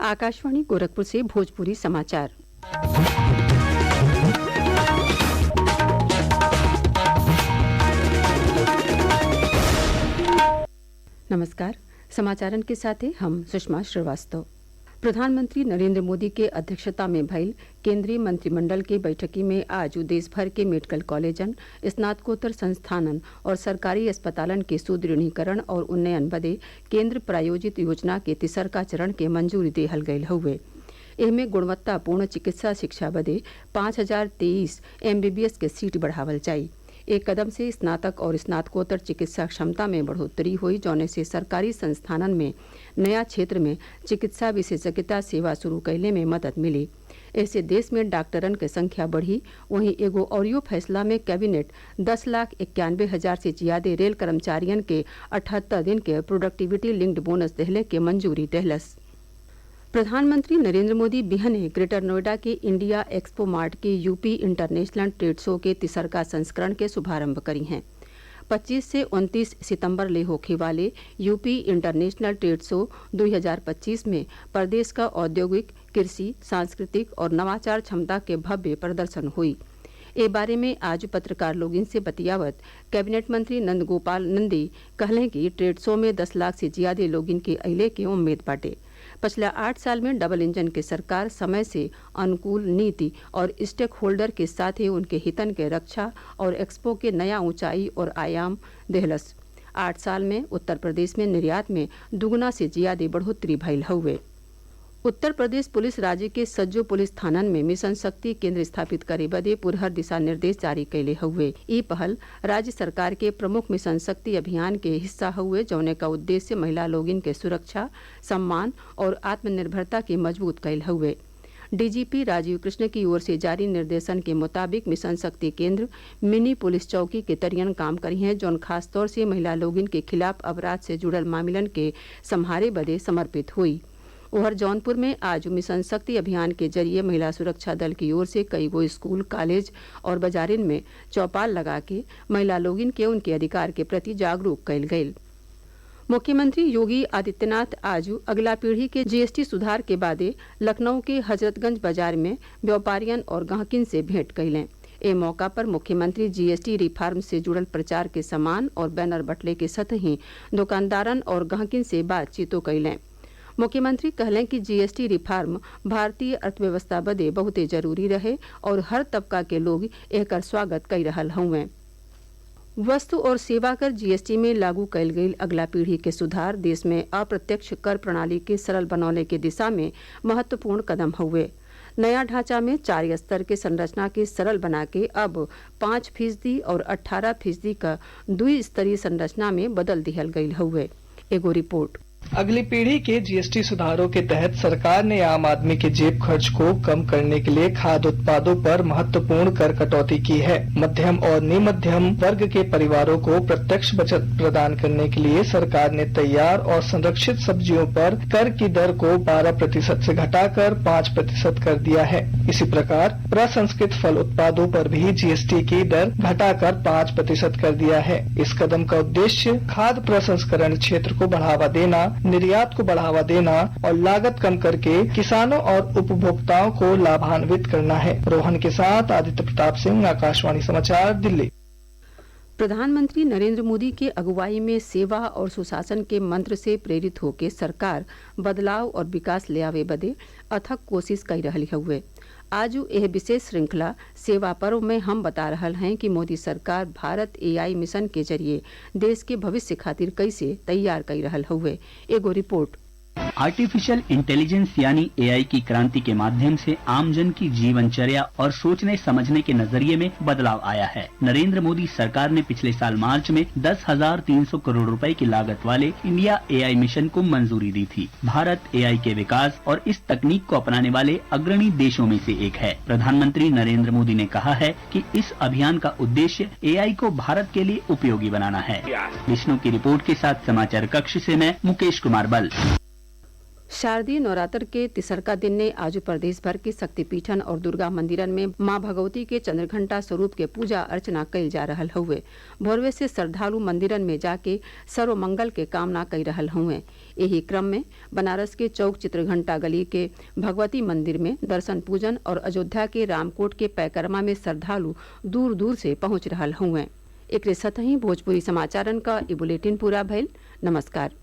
आकाशवाणी गोरखपुर से भोजपुरी समाचार। नमस्कार। समाचारन के साथ हम सुषमा श्रीवास्तव। प्रधानमंत्री नरेंद्र मोदी के अध्यक्षता में भइल केंद्रीय मंत्रिमंडल के बैठकी में आज देश भर के मेडिकल कॉलेजन, स्नातकोत्तर संस्थानन और सरकारी अस्पतालन के सुदृढ़ीकरण और उन्नयन बदे केंद्र प्रायोजित योजना के तिसरका चरण के मंजूरी देहल गयल हउवे। एहमे गुणवत्तापूर्ण चिकित्सा शिक्षा बदे 5023 MBBS के सीट बढ़ावल जाई। एक कदम से स्नातक और स्नातकोत्तर चिकित्सा क्षमता में बढ़ोतरी हुई, जौने से सरकारी संस्थानन में नया क्षेत्र में चिकित्सा विशेषज्ञता सेवा शुरू कैले में मदद मिली। ऐसे देश में डॉक्टरन के संख्या बढ़ी। वहीं एगो औरियो फैसला में कैबिनेट 10,91,000 से ज्यादा रेल कर्मचारियन के 78 दिन के प्रोडक्टिविटी लिंक्ड बोनस देहले के मंजूरी देहलस। प्रधानमंत्री नरेंद्र मोदी बिहने ग्रेटर नोएडा के इंडिया एक्सपो मार्ट के यूपी इंटरनेशनल ट्रेड शो के तिसरका संस्करण के शुभारंभ करी हैं। 25 से 29 सितंबर ले होखे वाले यूपी इंटरनेशनल ट्रेड शो 2025 में प्रदेश का औद्योगिक, कृषि, सांस्कृतिक और नवाचार क्षमता के भव्य प्रदर्शन हुई। ए बारे में आज पत्रकार लोगिन से बतियावत कैबिनेट मंत्री नंद गोपाल नंदी कहलें कि ट्रेड शो में 10 लाख से ज्यादा लोगिन के अइले के उम्मीद बाटे। पिछला 8 साल में डबल इंजन के सरकार समय से अनुकूल नीति और स्टेक होल्डर के साथ ही उनके हितन के रक्षा और एक्सपो के नया ऊंचाई और आयाम देहलस। 8 साल में उत्तर प्रदेश में निर्यात में दुगुना से ज्यादा बढ़ोतरी भइल हउवे। उत्तर प्रदेश पुलिस राज्य के सज्जो पुलिस थानन में मिशन शक्ति केंद्र स्थापित करे बदे पुरहर दिशा निर्देश जारी कैले हउवे। ई पहल राज्य सरकार के प्रमुख मिशन शक्ति अभियान के हिस्सा हउवे, जौने का उद्देश्य महिला लोगिन के सुरक्षा, सम्मान और आत्मनिर्भरता के मजबूत कैल हउवे। डीजीपी राजीव कृष्ण की ओर से जारी निर्देशन के मुताबिक मिशन शक्ति केंद्र मिनी पुलिस चौकी के तरियन काम करी हैं, जौन खासतौर से महिला लोगिन के खिलाफ अपराध से जुड़ल मामलन के सम्हारे बदे समर्पित हुई। उधर जौनपुर में आज मिशन शक्ति अभियान के जरिए महिला सुरक्षा दल की ओर से कई गो स्कूल, कॉलेज और बाजारिन में चौपाल लगा के महिला लोगिन के उनके अधिकार के प्रति जागरूक कैल गयी। मुख्यमंत्री योगी आदित्यनाथ आज अगला पीढ़ी के GST सुधार के बादे लखनऊ के हजरतगंज बाजार में व्यापारियन और गहकिन से भेंट कैलें। ए मौका पर मुख्यमंत्री GST रिफॉर्म से जुड़ल प्रचार के सामान और बैनर बटले के सतही दुकानदारन और गहकिन से बातचीतो कैलें। मुख्यमंत्री कहलें कि GST रिफॉर्म भारतीय अर्थव्यवस्था बदे बहुते जरूरी रहे और हर तबका के लोग एकर स्वागत कर रहल हउवे। वस्तु और सेवा कर GST में लागू कैल गई अगला पीढ़ी के सुधार देश में अप्रत्यक्ष कर प्रणाली के सरल बनौले के दिशा में महत्वपूर्ण कदम हउवे। नया ढांचा में 4 स्तर के संरचना के सरल बना के अब 5% और 18% का 2 स्तरीय संरचना में बदल दिहल गई हउवे। एगो रिपोर्ट। अगली पीढ़ी के GST सुधारों के तहत सरकार ने आम आदमी के जेब खर्च को कम करने के लिए खाद्य उत्पादों पर महत्वपूर्ण कर कटौती की है। मध्यम और निमध्यम वर्ग के परिवारों को प्रत्यक्ष बचत प्रदान करने के लिए सरकार ने तैयार और संरक्षित सब्जियों पर कर की दर को 12% से घटाकर 5% कर दिया है। इसी प्रकार प्रसंस्कृत फल उत्पादों पर भी GST की दर घटाकर 5% कर दिया है। इस कदम का उद्देश्य खाद्य प्रसंस्करण क्षेत्र को बढ़ावा देना, निर्यात को बढ़ावा देना और लागत कम करके किसानों और उपभोक्ताओं को लाभान्वित करना है। रोहन के साथ आदित्य प्रताप सिंह, आकाशवाणी समाचार, दिल्ली। प्रधानमंत्री नरेंद्र मोदी के अगुवाई में सेवा और सुशासन के मंत्र से प्रेरित होकर सरकार बदलाव और विकास ले आवे बदे अथक कोशिश कर रही हउवे। आज यह विशेष श्रृंखला सेवा पर्व में हम बता रहल हैं कि मोदी सरकार भारत AI मिशन के जरिए देश के भविष्य खातिर कैसे तैयार कर रहल हउवे। एगो रिपोर्ट। आर्टिफिशियल इंटेलिजेंस यानी AI की क्रांति के माध्यम से आमजन की जीवनचर्या और सोचने समझने के नजरिए में बदलाव आया है। नरेंद्र मोदी सरकार ने पिछले साल मार्च में 10,300 करोड़ रुपए की लागत वाले इंडिया AI मिशन को मंजूरी दी थी। भारत AI के विकास और इस तकनीक को अपनाने वाले अग्रणी देशों में से एक है। प्रधानमंत्री नरेंद्र मोदी ने कहा है कि इस अभियान का उद्देश्य AI को भारत के लिए उपयोगी बनाना है। विष्णु की रिपोर्ट के साथ समाचार कक्ष से मैं मुकेश कुमार बल। शारदीय नवरात्र के तिसरका दिन ने आज प्रदेश भर के शक्तिपीठन और दुर्गा मंदिरन में माँ भगवती के चंद्रघंटा स्वरूप के पूजा अर्चना कइल जा रहल हुए। भोरवे से श्रद्धालु मंदिरन में जाके सर्व मंगल के कामना कई रहल हुए। यही क्रम में बनारस के चौक चित्रघंटा गली के भगवती मंदिर में दर्शन पूजन और अयोध्या के रामकोट के पैकरमा में श्रद्धालु दूर दूर से पहुंच रहल हुए। एक सतही भोजपुरी समाचारन का ई बुलेटिन पूरा भइल। नमस्कार।